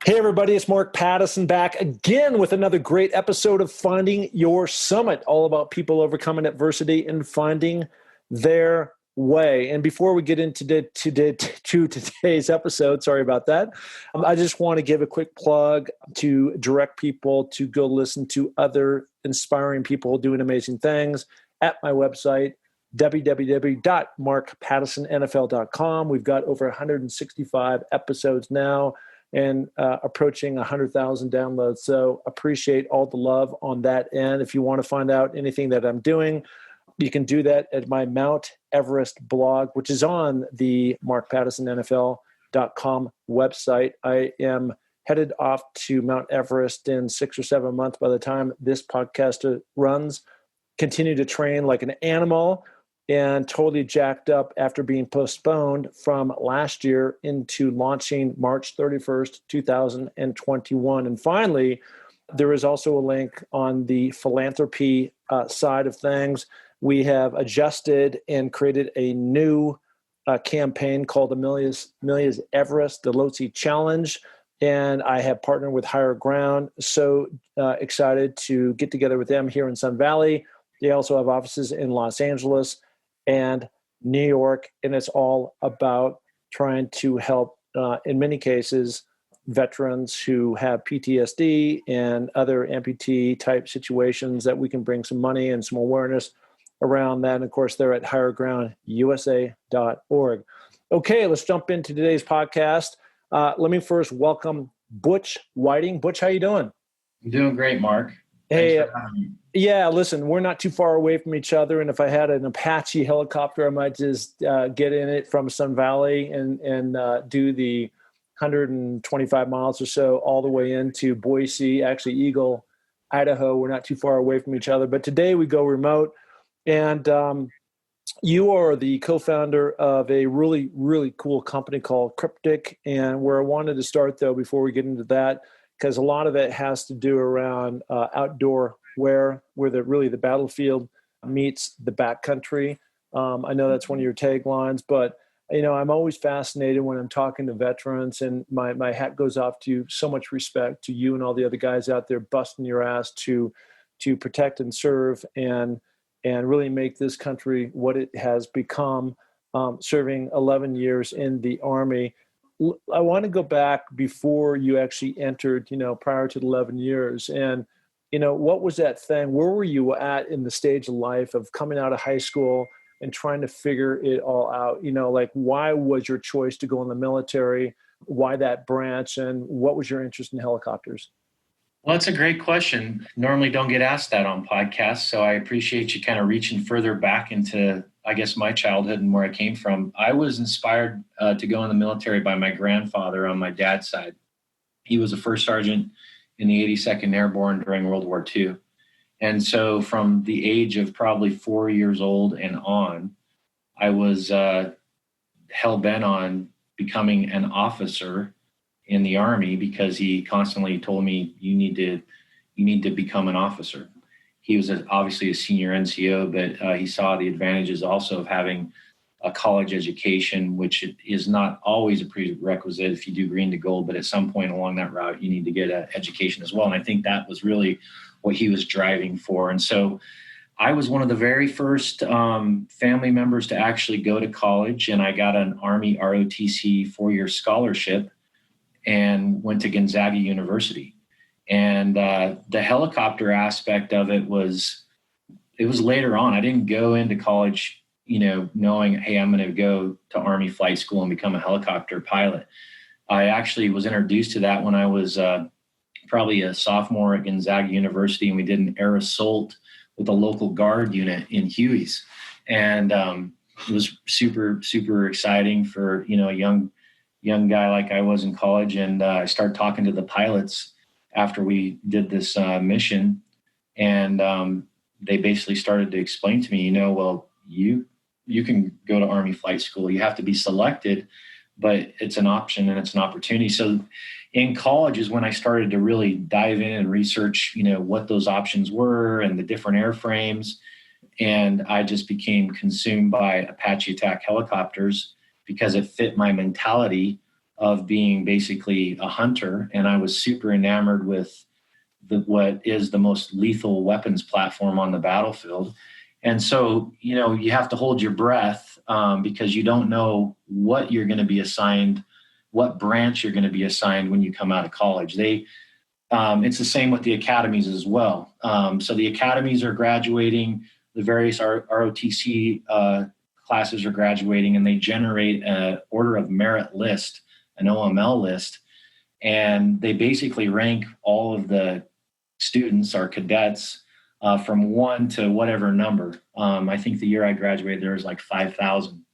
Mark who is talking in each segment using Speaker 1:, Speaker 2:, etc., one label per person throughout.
Speaker 1: Hey, everybody, it's Mark Pattison back again with another great episode of Finding Your Summit, all about people overcoming adversity and finding their way. And before we get into today's episode, sorry about that, I just want to give a quick plug to direct people to go listen to other inspiring people doing amazing things at my website, www.markpattisonnfl.com. We've got over 165 episodes now, and approaching 100,000 downloads. So appreciate all the love on that end. If you want to find out anything that I'm doing, you can do that at my Mount Everest blog, which is on the markpattisonnfl.com website. I am headed off to Mount Everest in 6 or 7 months by the time this podcast runs. Continue to train like an animal, and totally jacked up after being postponed from last year into launching March 31st, 2021. And finally, there is also a link on the philanthropy side of things. We have adjusted and created a new campaign called the Millions Everest, the LOTC Challenge. And I have partnered with Higher Ground. So excited to get together with them here in Sun Valley. They also have offices in Los Angeles and New York, and it's all about trying to help, in many cases, veterans who have PTSD and other amputee type situations, that we can bring some money and some awareness around that. And of course, they're at highergroundusa.org. Okay, let's jump into today's podcast. Let me first welcome Butch Whiting. Butch, how you doing?
Speaker 2: I'm doing great, Mark.
Speaker 1: Hey, yeah, listen, we're not too far away from each other. And if I had an Apache helicopter, I might just get in it from Sun Valley and do the 125 miles or so all the way into Boise, actually Eagle, Idaho. We're not too far away from each other. But today we go remote. And you are the co-founder of a really, really cool company called Kryptek. And where I wanted to start, though, before we get into that, because a lot of it has to do around outdoor wear, where the battlefield meets the backcountry. I know that's one of your taglines, but I'm always fascinated when I'm talking to veterans, and my hat goes off to you. So much respect to you and all the other guys out there busting your ass to protect and serve and really make this country what it has become, serving 11 years in the Army. I want to go back before you actually entered, prior to the 11 years. And, what was that thing? Where were you at in the stage of life of coming out of high school and trying to figure it all out? Why was your choice to go in the military? Why that branch? And what was your interest in helicopters?
Speaker 2: Well, that's a great question. Normally don't get asked that on podcasts. So I appreciate you kind of reaching further back into, I guess, my childhood and where I came from. I was inspired to go in the military by my grandfather on my dad's side. He was a first sergeant in the 82nd Airborne during World War II. And so from the age of probably 4 years old and on, I was hell-bent on becoming an officer in the Army, because he constantly told me, you need to become an officer. He was obviously a senior NCO, but he saw the advantages also of having a college education, which is not always a prerequisite if you do green to gold, but at some point along that route, you need to get an education as well. And I think that was really what he was driving for. And so I was one of the very first family members to actually go to college, and I got an Army ROTC 4-year scholarship and went to Gonzaga University. And the helicopter aspect of it was later on. I didn't go into college, knowing, hey, I'm going to go to Army flight school and become a helicopter pilot. I actually was introduced to that when I was probably a sophomore at Gonzaga University, and we did an air assault with a local guard unit in Huey's. And it was super, super exciting for, a young guy like I was in college. And I started talking to the pilots after we did this mission. And they basically started to explain to me, well, you can go to Army flight school. You have to be selected, but it's an option and it's an opportunity. So in college is when I started to really dive in and research, what those options were and the different airframes. And I just became consumed by Apache attack helicopters because it fit my mentality of being basically a hunter. And I was super enamored with what is the most lethal weapons platform on the battlefield. And so, you have to hold your breath because you don't know what you're going to be assigned, what branch you're going to be assigned when you come out of college. It's the same with the academies as well. So the academies are graduating, the various ROTC classes are graduating, and they generate an order of merit list, an OML list, and they basically rank all of the students, our cadets, from 1 to whatever number. I think the year I graduated, there was like 5,000.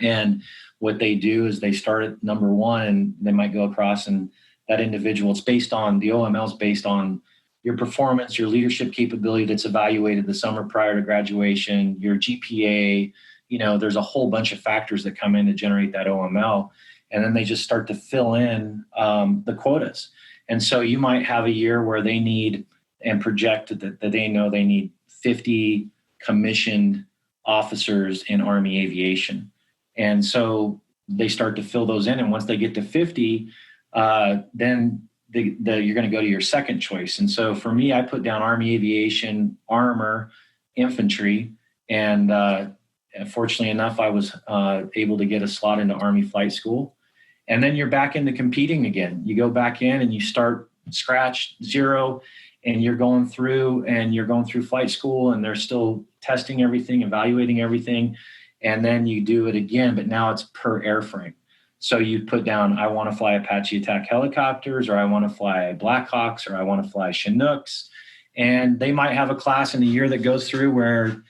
Speaker 2: And what they do is they start at number 1, and they might go across, and that individual, it's based on, the OML is based on your performance, your leadership capability that's evaluated the summer prior to graduation, your GPA. There's a whole bunch of factors that come in to generate that OML. And then they just start to fill in the quotas. And so you might have a year where they need, and project that they know they need 50 commissioned officers in Army aviation. And so they start to fill those in. And once they get to 50, then you're going to go to your second choice. And so for me, I put down Army aviation, armor, infantry. And fortunately enough, I was able to get a slot into Army flight school. And then you're back into competing again. You go back in and you start scratch zero, and you're going through flight school, and they're still testing everything, evaluating everything. And then you do it again, but now it's per airframe. So you put down, I want to fly Apache attack helicopters, or I want to fly Blackhawks, or I want to fly Chinooks. And they might have a class in a year that goes through where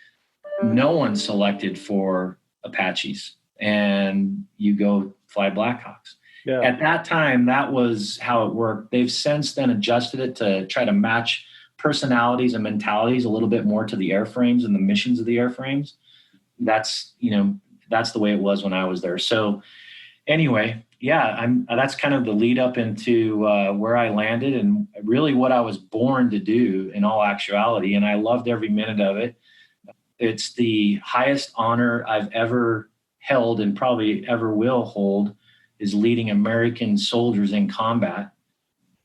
Speaker 2: no one's selected for Apaches, and you go fly Blackhawks. Yeah. At that time, that was how it worked. They've since then adjusted it to try to match personalities and mentalities a little bit more to the airframes and the missions of the airframes. That's the way it was when I was there. So anyway, that's kind of the lead up into where I landed, and really what I was born to do in all actuality. And I loved every minute of it. It's the highest honor I've ever held, and probably ever will hold, is leading American soldiers in combat.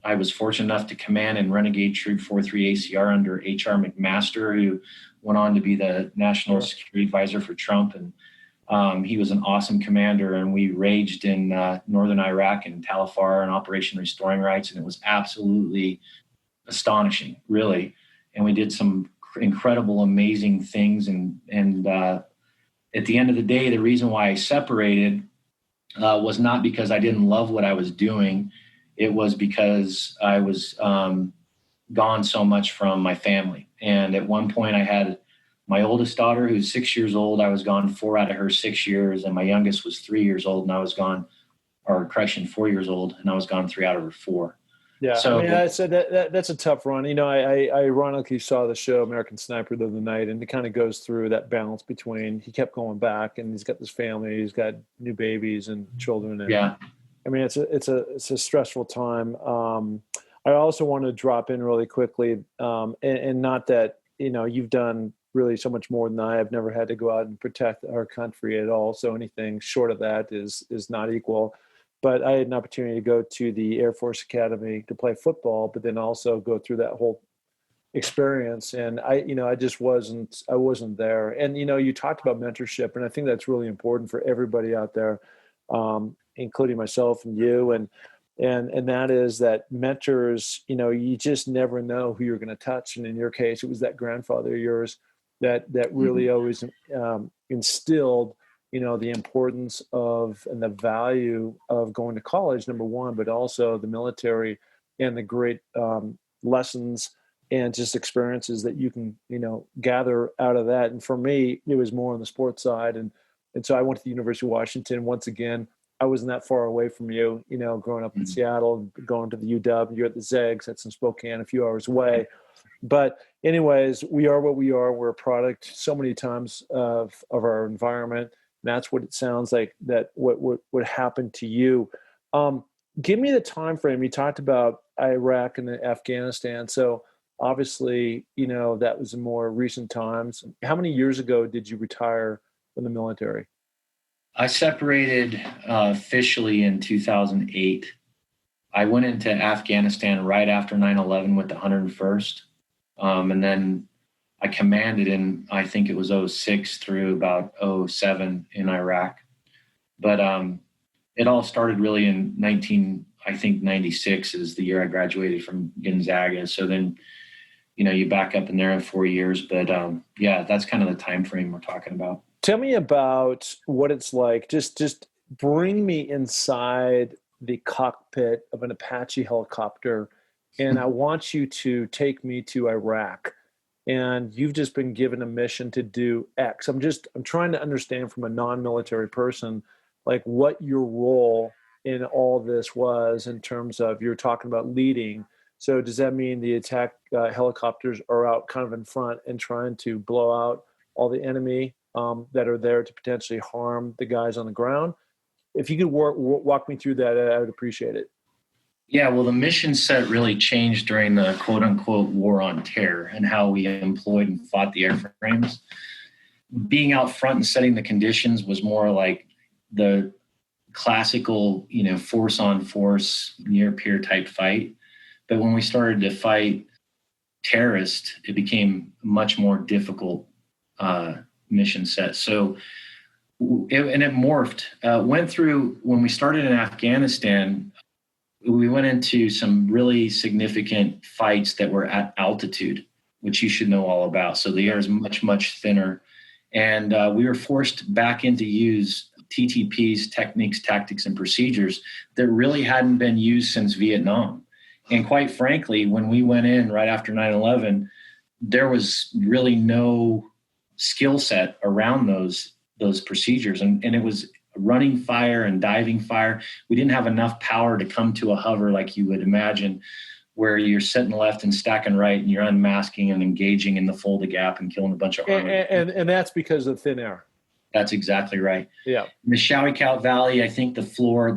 Speaker 2: I was fortunate enough to command in Renegade Troop 43 ACR under H.R. McMaster, who went on to be the National Security Advisor for Trump. And he was an awesome commander, and we raged in northern Iraq and Tal Afar and Operation Restoring Rights, and it was absolutely astonishing, really. And we did some incredible, amazing things. And at the end of the day, the reason why I separated was not because I didn't love what I was doing. It was because I was gone so much from my family. And at one point I had my oldest daughter, who's 6 years old. I was gone 4 out of her 6 years. And my youngest was 3 years old, and I was gone, 4 years old, and I was gone 3 out of her 4.
Speaker 1: Yeah, so, I mean, that's a tough run. I ironically saw the show American Sniper the other night, and it kind of goes through that balance between, he kept going back, and he's got this family, he's got new babies and children. And, yeah, I mean, it's a stressful time. I also want to drop in really quickly, and not that you've done really so much more than I. I've never had to go out and protect our country at all, so anything short of that is not equal. But I had an opportunity to go to the Air Force Academy to play football, but then also go through that whole experience. And I wasn't there. And, you talked about mentorship, and I think that's really important for everybody out there, including myself and you. And that is that mentors, you just never know who you're going to touch. And in your case, it was that grandfather of yours that really always instilled the importance of and the value of going to college, number one, but also the military and the great lessons and just experiences that you can, gather out of that. And for me, it was more on the sports side. And so I went to the University of Washington. Once again, I wasn't that far away from you, growing up in Seattle, going to the UW, you're at the Zags, that's in Spokane, a few hours away. But anyways, we are what we are. We're a product so many times of our environment. That's what it sounds like that what happened to you. Give me the time frame. You talked about Iraq and Afghanistan. So obviously, that was in more recent times. How many years ago did you retire from the military?
Speaker 2: I separated officially in 2008. I went into Afghanistan right after 9/11 with the 101st. And then I commanded in, I think it was '06 through about '07 in Iraq. But it all started really in 96 is the year I graduated from Gonzaga. So then, you back up in there in 4 years. But yeah, that's kind of the time frame we're talking about.
Speaker 1: Tell me about what it's like. Just bring me inside the cockpit of an Apache helicopter, and I want you to take me to Iraq. And you've just been given a mission to do X. I'm trying to understand from a non-military person, like what your role in all this was in terms of, you're talking about leading. So does that mean the attack helicopters are out kind of in front and trying to blow out all the enemy that are there to potentially harm the guys on the ground? If you could walk me through that, I would appreciate it.
Speaker 2: Yeah, well, the mission set really changed during the quote unquote war on terror and how we employed and fought the airframes. Being out front and setting the conditions was more like the classical, force on force, near peer type fight. But when we started to fight terrorists, it became a much more difficult mission set. So, it morphed, went through, when we started in Afghanistan, we went into some really significant fights that were at altitude, which you should know all about. So the air is much, much thinner. And we were forced back into use TTPs, techniques, tactics, and procedures that really hadn't been used since Vietnam. And quite frankly, when we went in right after 9/11, there was really no skill set around those procedures. And it was running fire and diving fire. We didn't have enough power to come to a hover like you would imagine, where you're setting left and stacking right and you're unmasking and engaging in the folded gap and killing a bunch of armor.
Speaker 1: And that's because of thin air.
Speaker 2: That's exactly right.
Speaker 1: Yeah.
Speaker 2: In the Shawikout Valley, I think the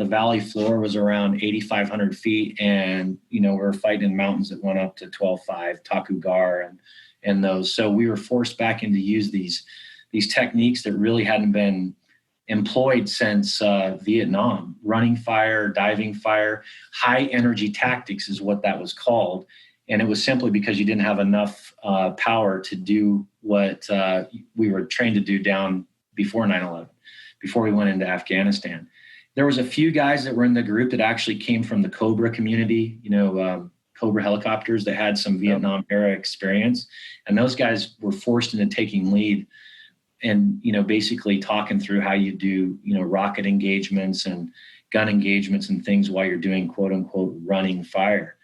Speaker 2: valley floor was around 8,500 feet. And, we're fighting in mountains that went up to 12,500, Taku Gar and those. So we were forced back into use these techniques that really hadn't been employed since Vietnam. Running fire, diving fire, high energy tactics is what that was called. And it was simply because you didn't have enough power to do what we were trained to do down before 9/11, before we went into Afghanistan. There was a few guys that were in the group that actually came from the Cobra community, Cobra helicopters that had some Vietnam era experience. And those guys were forced into taking lead and, basically talking through how you do, rocket engagements and gun engagements and things while you're doing quote unquote running fire.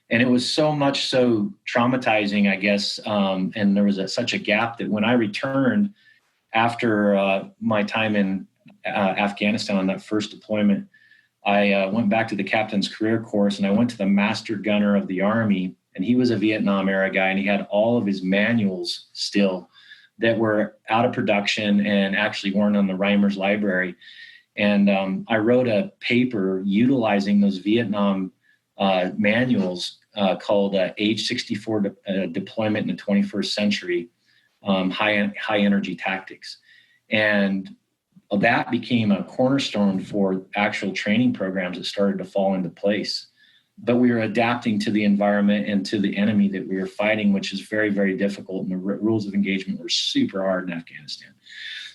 Speaker 2: And it was so much so traumatizing, I guess. And there was such a gap that when I returned after my time in Afghanistan on that first deployment, I went back to the captain's career course and I went to the master gunner of the Army. And he was a Vietnam era guy and he had all of his manuals still that were out of production and actually weren't on the Reimer's library. And I wrote a paper utilizing those Vietnam manuals called Age 64 Deployment in the 21st Century, High Energy Tactics. And that became a cornerstone for actual training programs that started to fall into place. But we were adapting to the environment and to the enemy that we were fighting, which is very, very difficult. And the rules of engagement were super hard in Afghanistan.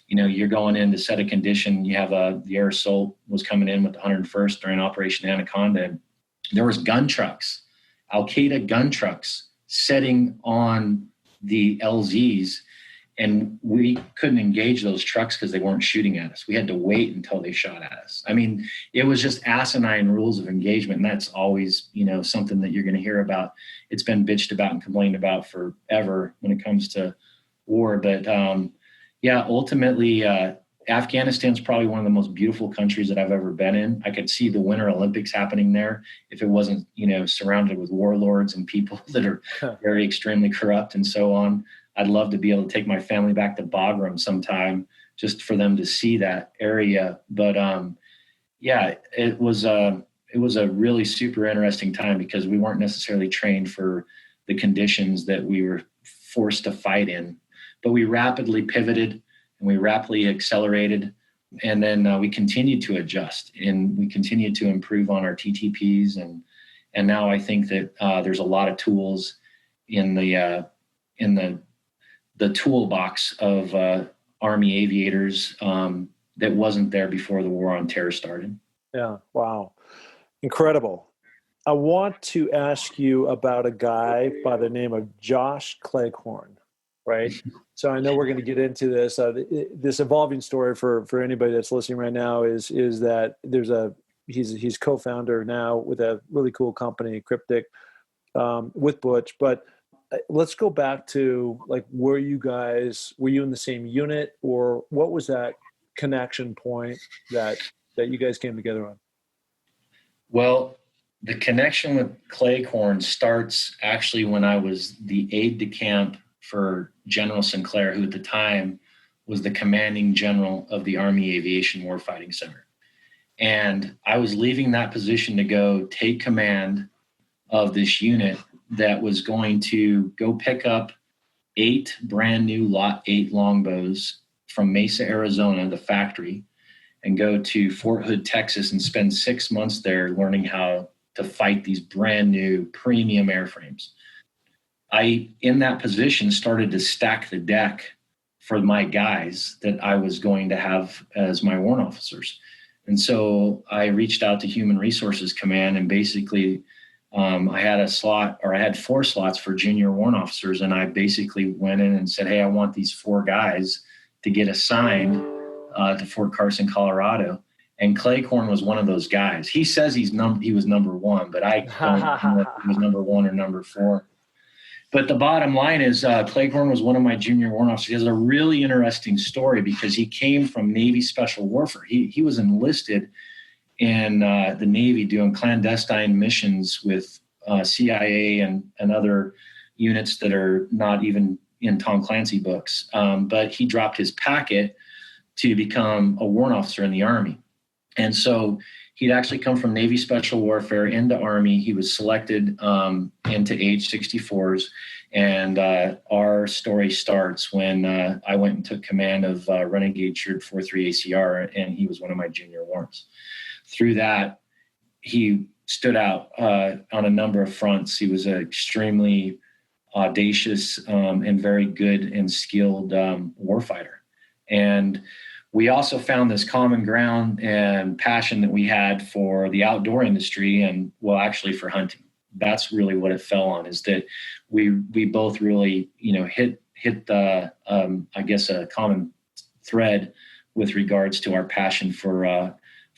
Speaker 2: You're going in to set a condition. You have the air assault was coming in with the 101st during Operation Anaconda. There was gun trucks, Al-Qaeda gun trucks setting on the LZs. And we couldn't engage those trucks because they weren't shooting at us. We had to wait until they shot at us. I mean, it was just asinine rules of engagement. And that's always, something that you're going to hear about. It's been bitched about and complained about forever when it comes to war. But ultimately, Afghanistan's probably one of the most beautiful countries that I've ever been in. I could see the Winter Olympics happening there if it wasn't, surrounded with warlords and people that are very extremely corrupt and so on. I'd love to be able to take my family back to Bagram sometime just for them to see that area. But it was a really super interesting time because we weren't necessarily trained for the conditions that we were forced to fight in. But we rapidly pivoted and we rapidly accelerated. And then we continued to adjust, and we continued to improve on our TTPs. And now I think that there's a lot of tools in the toolbox of Army aviators that wasn't there before the War on Terror started.
Speaker 1: Yeah. Wow. Incredible. I want to ask you about a guy by the name of Josh Claycorn, right? So I know we're going to get into this. This evolving story for anybody that's listening right now is that he's co-founder now with a really cool company, Kryptek, with Butch. But let's go back to, like, were you in the same unit, or what was that connection point that you guys came together on?
Speaker 2: Well, the connection with Claycorn starts actually when I was the aide de camp for General Sinclair, who at the time was the commanding general of the Army Aviation Warfighting Center. And I was leaving that position to go take command of this unit that was going to go pick up 8 brand new Lot 8 longbows from Mesa, Arizona, the factory, and go to Fort Hood, Texas, and spend 6 months there learning how to fight these brand new premium airframes. I, in that position, started to stack the deck for my guys that I was going to have as my warrant officers. And so I reached out to Human Resources Command, and basically I had 4 slots for junior warrant officers. And I basically went in and said, hey, I want these 4 guys to get assigned to Fort Carson, Colorado. And Claycorn was one of those guys. He says he was number 1, but I don't know if he was number 1 or number 4. But the bottom line is Claycorn was one of my junior warrant officers. He has a really interesting story because he came from Navy Special Warfare. He was enlisted in the Navy doing clandestine missions with CIA and other units that are not even in Tom Clancy books. But he dropped his packet to become a warrant officer in the Army. And so he'd actually come from Navy Special Warfare into Army. He was selected into age 64s. And our story starts when I went and took command of Renegade Cheered 4-3 ACR, and he was one of my junior warrants. Through that, he stood out on a number of fronts. He was an extremely audacious and very good and skilled warfighter. And we also found this common ground and passion that we had for the outdoor industry and, well, actually for hunting. That's really what it fell on, is that we both really, hit the, I guess, a common thread with regards to our passion for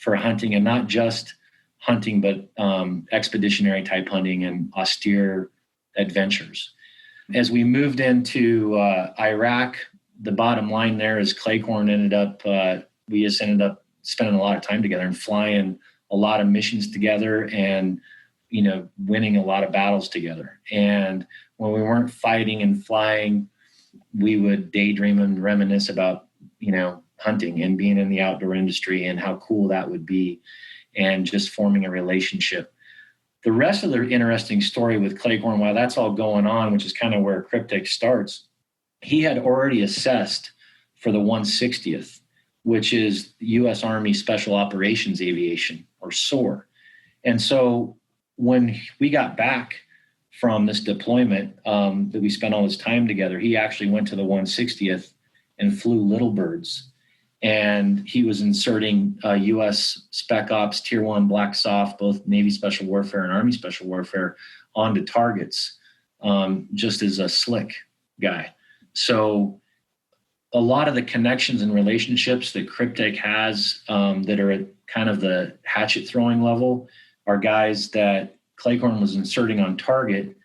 Speaker 2: hunting, and not just hunting, but expeditionary type hunting and austere adventures. As we moved into Iraq, the bottom line there is Claycorn we just ended up spending a lot of time together and flying a lot of missions together and, winning a lot of battles together. And when we weren't fighting and flying, we would daydream and reminisce about, hunting and being in the outdoor industry and how cool that would be, and just forming a relationship. The rest of the interesting story with Claycorn, while that's all going on, which is kind of where Kryptek starts, he had already assessed for the 160th, which is U.S. Army Special Operations Aviation, or SOAR. And so when we got back from this deployment that we spent all this time together, he actually went to the 160th and flew Little Birds. And he was inserting U.S. Spec Ops Tier 1 Black Soft, both Navy Special Warfare and Army Special Warfare, onto targets, just as a slick guy. So a lot of the connections and relationships that Kryptek has that are at kind of the hatchet throwing level are guys that Claycorn was inserting on target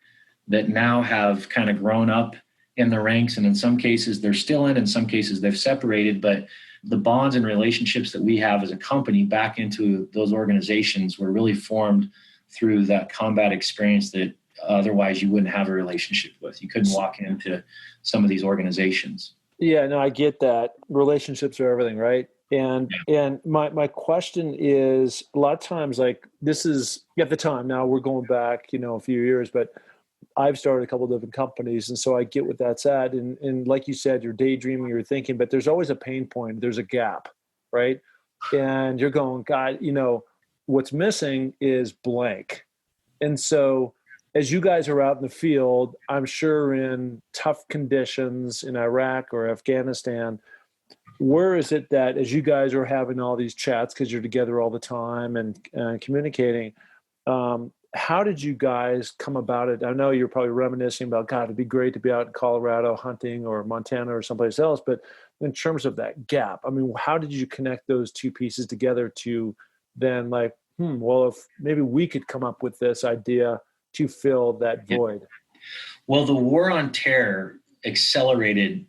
Speaker 2: that now have kind of grown up in the ranks. And in some cases they're still in some cases they've separated, but the bonds and relationships that we have as a company back into those organizations were really formed through that combat experience that otherwise you wouldn't have a relationship with. You couldn't walk into some of these organizations. Yeah, no, I get that. Relationships are everything, right? And my question is, a lot of times, like, this is at the time, now we're going back, a few years, but I've started a couple of different companies. And so I get what that's at. And like you said, you're daydreaming, you're thinking, but there's always a pain point. There's a gap.
Speaker 1: right? And you're going, God, what's missing is blank. And so as you guys are out in the field, I'm sure in tough conditions in Iraq or Afghanistan, where is it that as you guys are having all these chats, because you're together all the time and communicating, how did you guys come about it? I know you're probably reminiscing about, God, it'd be great to be out in Colorado hunting or Montana or someplace else. But in terms of that gap, I mean, how did you connect those two pieces together to then like, well, if maybe we could come up with this idea to fill that void?
Speaker 2: Well, the war on terror accelerated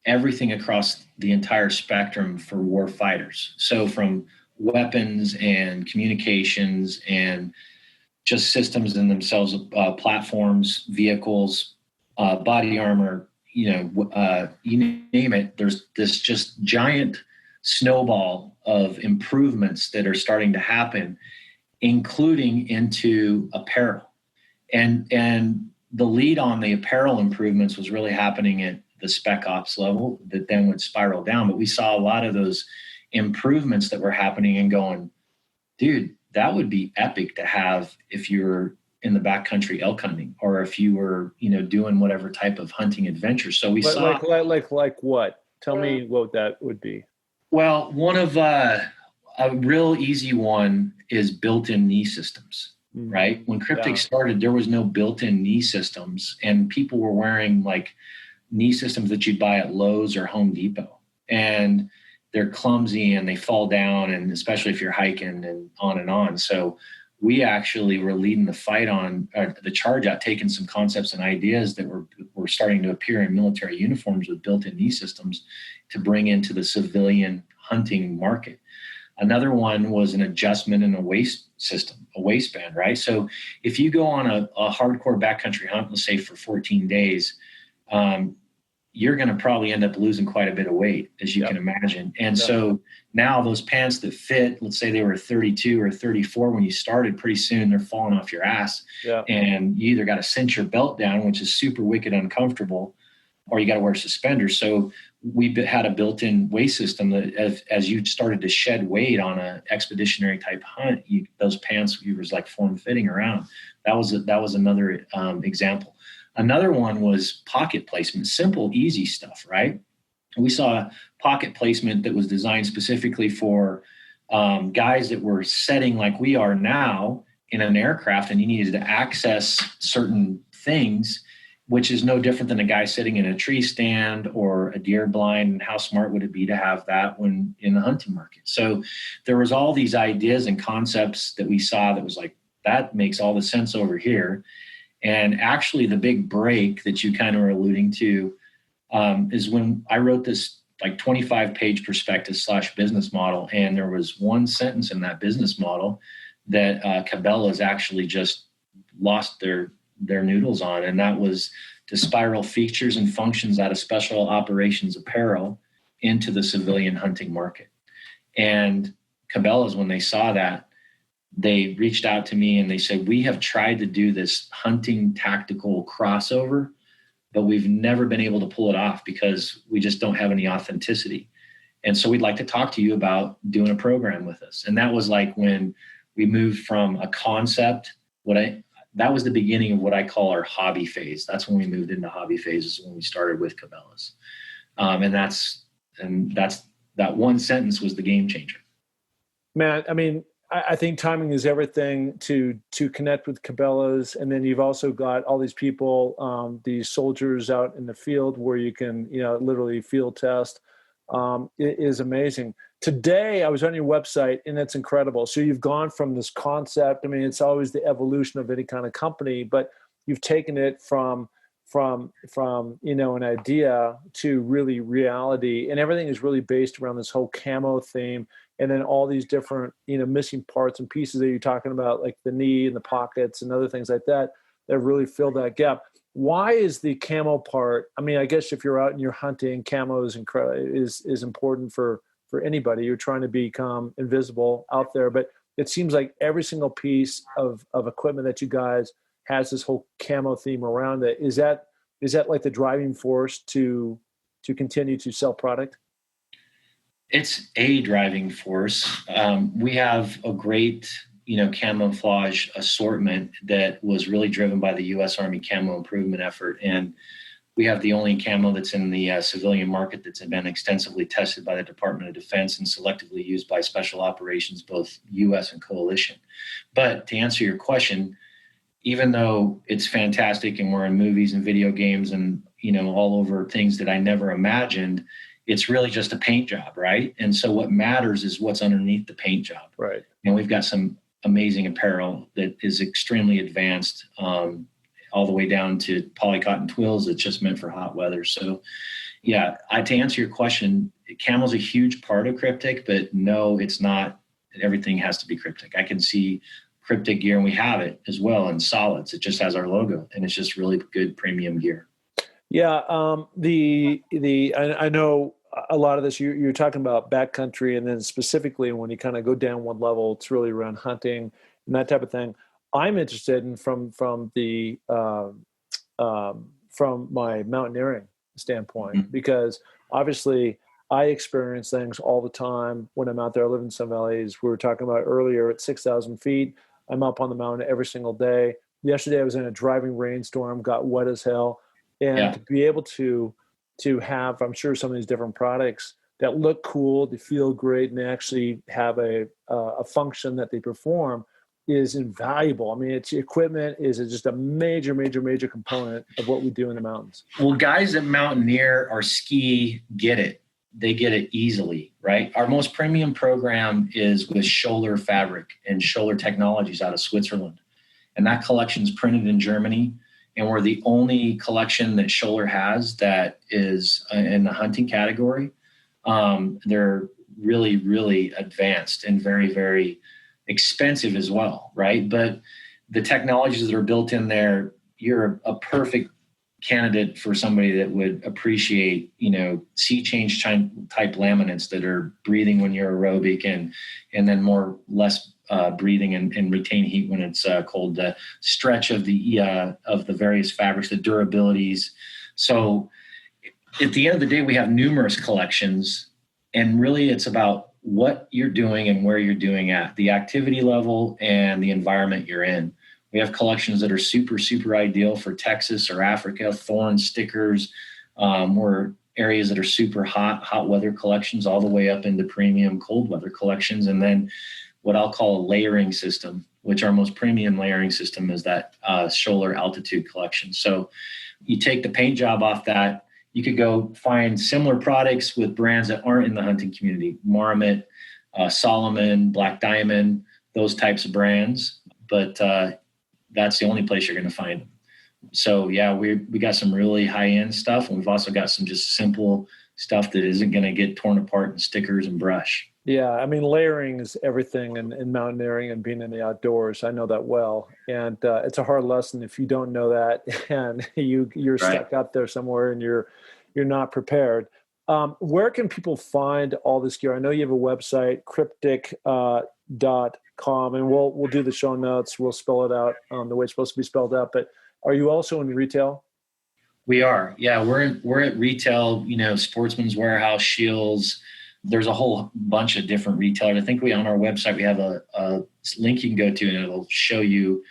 Speaker 2: everything across the entire spectrum for war fighters. So from weapons and communications and just systems in themselves, platforms, vehicles, body armor, you name it. There's this just giant snowball of improvements that are starting to happen, including into apparel. And the lead on the apparel improvements was really happening at the spec ops level that then would spiral down. But we saw a lot of those improvements that were happening and going, dude, that would be epic to have if you're in the backcountry elk hunting, or if you were, doing whatever type of hunting adventure. So we saw
Speaker 1: like what? Tell me what that would be.
Speaker 2: Well, one of a real easy one is built-in knee systems, right? When Kryptek started, there was no built-in knee systems, and people were wearing like knee systems that you'd buy at Lowe's or Home Depot, and they're clumsy and they fall down, and especially if you're hiking and on and on. So we actually were leading the fight on the charge out, taking some concepts and ideas that were starting to appear in military uniforms with built-in knee systems to bring into the civilian hunting market. Another one was an adjustment in a waist system, a waistband, right? So if you go on a hardcore backcountry hunt, let's say for 14 days, you're going to probably end up losing quite a bit of weight, as you can imagine. And so now those pants that fit, let's say they were 32 or 34 when you started, pretty soon they're falling off your ass. Yeah. And you either got to cinch your belt down, which is super wicked uncomfortable, or you got to wear suspenders. So we had a built-in waist system that as you started to shed weight on an expeditionary type hunt, those pants, you was like form fitting around. That was another example. Another one was pocket placement, simple, easy stuff, right? We saw pocket placement that was designed specifically for guys that were setting like we are now in an aircraft, and you needed to access certain things, which is no different than a guy sitting in a tree stand or a deer blind. And how smart would it be to have that when in the hunting market? So there was all these ideas and concepts that we saw that was like, that makes all the sense over here. And actually the big break that you kind of were alluding to is when I wrote this like 25-page prospectus / business model. And there was one sentence in that business model that Cabela's actually just lost their noodles on. And that was to spiral features and functions out of special operations apparel into the civilian hunting market. And Cabela's, when they saw that, they reached out to me and they said, we have tried to do this hunting tactical crossover, but we've never been able to pull it off because we just don't have any authenticity. And so we'd like to talk to you about doing a program with us. And that was like when we moved from a concept, that was the beginning of what I call our hobby phase. That's when we moved into hobby phases, when we started with Cabela's. And that one sentence was the game changer.
Speaker 1: Man, I mean, I think timing is everything to connect with Cabela's. And then you've also got all these people, these soldiers out in the field where you can, literally field test. It is amazing. Today, I was on your website and it's incredible. So you've gone from this concept. I mean, it's always the evolution of any kind of company, but you've taken it from an idea to really reality, and everything is really based around this whole camo theme. And then all these different, missing parts and pieces that you're talking about, like the knee and the pockets and other things like that really fill that gap. Why is the camo part? I mean, I guess if you're out and you're hunting, camo is important for anybody. You're trying to become invisible out there, but it seems like every single piece of equipment that you guys has this whole camo theme around it. Is that like the driving force to continue to sell product?
Speaker 2: It's a driving force. We have a great, camouflage assortment that was really driven by the U.S. Army camo improvement effort. And we have the only camo that's in the civilian market that's been extensively tested by the Department of Defense and selectively used by special operations, both U.S. and coalition. But to answer your question, even though it's fantastic and we're in movies and video games and, all over things that I never imagined, it's really just a paint job, right? And so what matters is what's underneath the paint job.
Speaker 1: Right.
Speaker 2: And we've got some amazing apparel that is extremely advanced, all the way down to polycotton twills that's just meant for hot weather. So yeah, to answer your question, camo's a huge part of Kryptek, but no, it's not. Everything has to be Kryptek. I can see Kryptek gear, and we have it as well in solids. It just has our logo, and it's just really good premium gear.
Speaker 1: Yeah. I know a lot of this, you're talking about backcountry, and then specifically when you kind of go down one level, it's really around hunting and that type of thing. I'm interested in from my mountaineering standpoint, because obviously I experience things all the time when I'm out there. I live in some valleys. We were talking about earlier at 6,000 feet. I'm up on the mountain every single day. Yesterday I was in a driving rainstorm, got wet as hell. And to be able to have, I'm sure, some of these different products that look cool, they feel great, and they actually have a function that they perform is invaluable. I mean, it's equipment is just a major, major, major component of what we do in the mountains.
Speaker 2: Well, guys that mountaineer or ski get it. They get it easily, right? Our most premium program is with Scholler Fabric and Scholler Technologies out of Switzerland. And that collection is printed in Germany. And we're the only collection that Scholler has that is in the hunting category. They're really, really advanced and very, very expensive as well, right? But the technologies that are built in there, you're a perfect candidate for somebody that would appreciate, sea change type laminates that are breathing when you're aerobic and then less breathing and retain heat when it's cold. The stretch of the various fabrics, the durabilities. So at the end of the day, we have numerous collections, and really it's about what you're doing and where you're doing at, the activity level and the environment you're in. We have collections that are super, super ideal for Texas or Africa, thorn stickers, or areas that are super hot weather collections, all the way up into premium cold weather collections. And then what I'll call a layering system, which our most premium layering system is that Scholler altitude collection. So you take the paint job off that, you could go find similar products with brands that aren't in the hunting community, Marmot, Solomon, Black Diamond, those types of brands. But that's the only place you're going to find them. So yeah, we got some really high end stuff, and we've also got some just simple stuff that isn't going to get torn apart in stickers and brush.
Speaker 1: Yeah, I mean, layering is everything in mountaineering and being in the outdoors. I know that well, and it's a hard lesson if you don't know that, and you're stuck out there somewhere and you're not prepared. Where can people find all this gear? I know you have a website, kryptek.com, and we'll do the show notes. We'll spell it out the way it's supposed to be spelled out. But are you also in retail?
Speaker 2: We are. Yeah, we're at retail. Sportsman's Warehouse, Shields. There's a whole bunch of different retailers. I think on our website we have a link you can go to, and it'll show you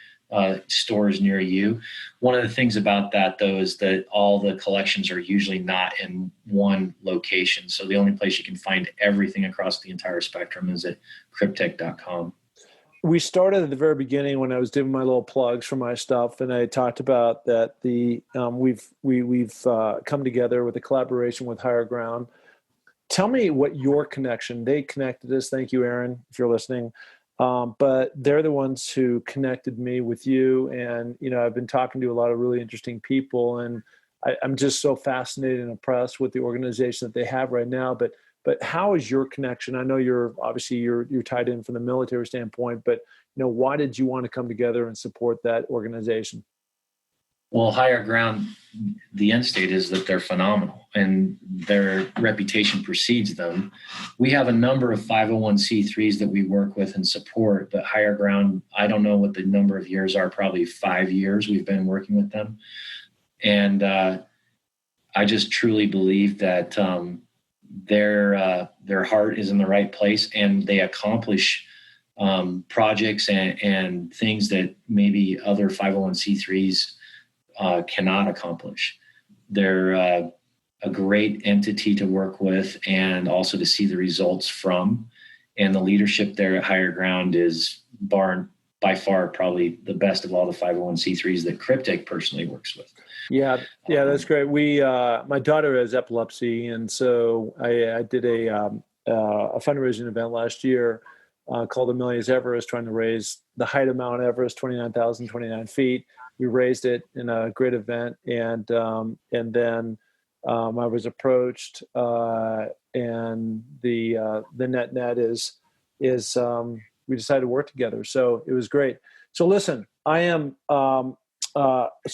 Speaker 2: stores near you. One of the things about that, though, is that all the collections are usually not in one location. So the only place you can find everything across the entire spectrum is at kryptek.com.
Speaker 1: We started at the very beginning when I was doing my little plugs for my stuff, and I talked about that we've come together with a collaboration with Higher Ground. Tell me what your connection. They connected us. Thank you, Aaron, if you're listening. But they're the ones who connected me with you. And, I've been talking to a lot of really interesting people, and I'm just so fascinated and impressed with the organization that they have right now. But how is your connection? I know you're tied in from the military standpoint, but, why did you want to come together and support that organization?
Speaker 2: Well, Higher Ground, the end state is that they're phenomenal and their reputation precedes them. We have a number of 501c3s that we work with and support, but Higher Ground, I don't know what the number of years are, probably 5 years we've been working with them. And I just truly believe that their heart is in the right place, and they accomplish projects and things that maybe other 501c3s cannot accomplish. They're a great entity to work with and also to see the results from. And the leadership there at Higher Ground is by far probably the best of all the 501c3s that Kryptek personally works with.
Speaker 1: Yeah, that's great. My daughter has epilepsy, and so I did a fundraising event last year called the Millions Everest, trying to raise the height of Mount Everest, 29,029 feet. We raised it in a great event, and then I was approached, and the net is we decided to work together. So it was great. So listen, I am so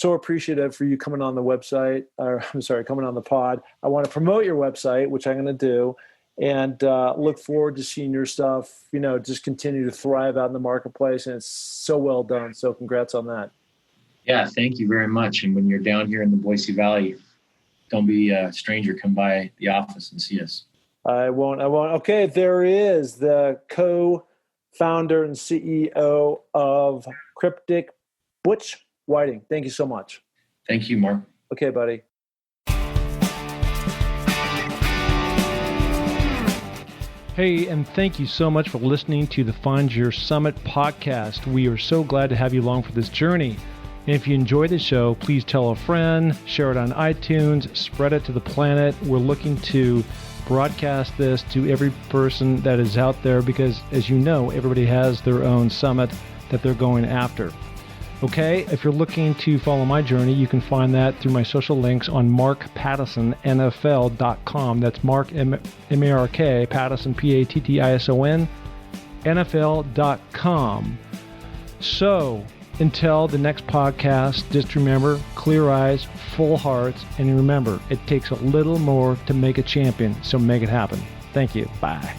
Speaker 1: appreciative for you coming on the website, coming on the pod. I want to promote your website, which I'm going to do, and look forward to seeing your stuff, just continue to thrive out in the marketplace. And it's so well done. So congrats on that.
Speaker 2: Yeah, thank you very much. And when you're down here in the Boise Valley, don't be a stranger. Come by the office and see us.
Speaker 1: I won't. Okay, there is the co-founder and CEO of Kryptek, Butch Whiting. Thank you so much.
Speaker 2: Thank you, Mark.
Speaker 1: Okay, buddy. Hey, and thank you so much for listening to the Find Your Summit podcast. We are so glad to have you along for this journey. And if you enjoy the show, please tell a friend, share it on iTunes, spread it to the planet. We're looking to broadcast this to every person that is out there because, as you know, everybody has their own summit that they're going after. Okay, if you're looking to follow my journey, you can find that through my social links on markpattisonnfl.com. That's Mark, M-A-R-K, Pattison, P-A-T-T-I-S-O-N, NFL.com. So, until the next podcast, just remember, clear eyes, full hearts, and remember, it takes a little more to make a champion, so make it happen. Thank you. Bye.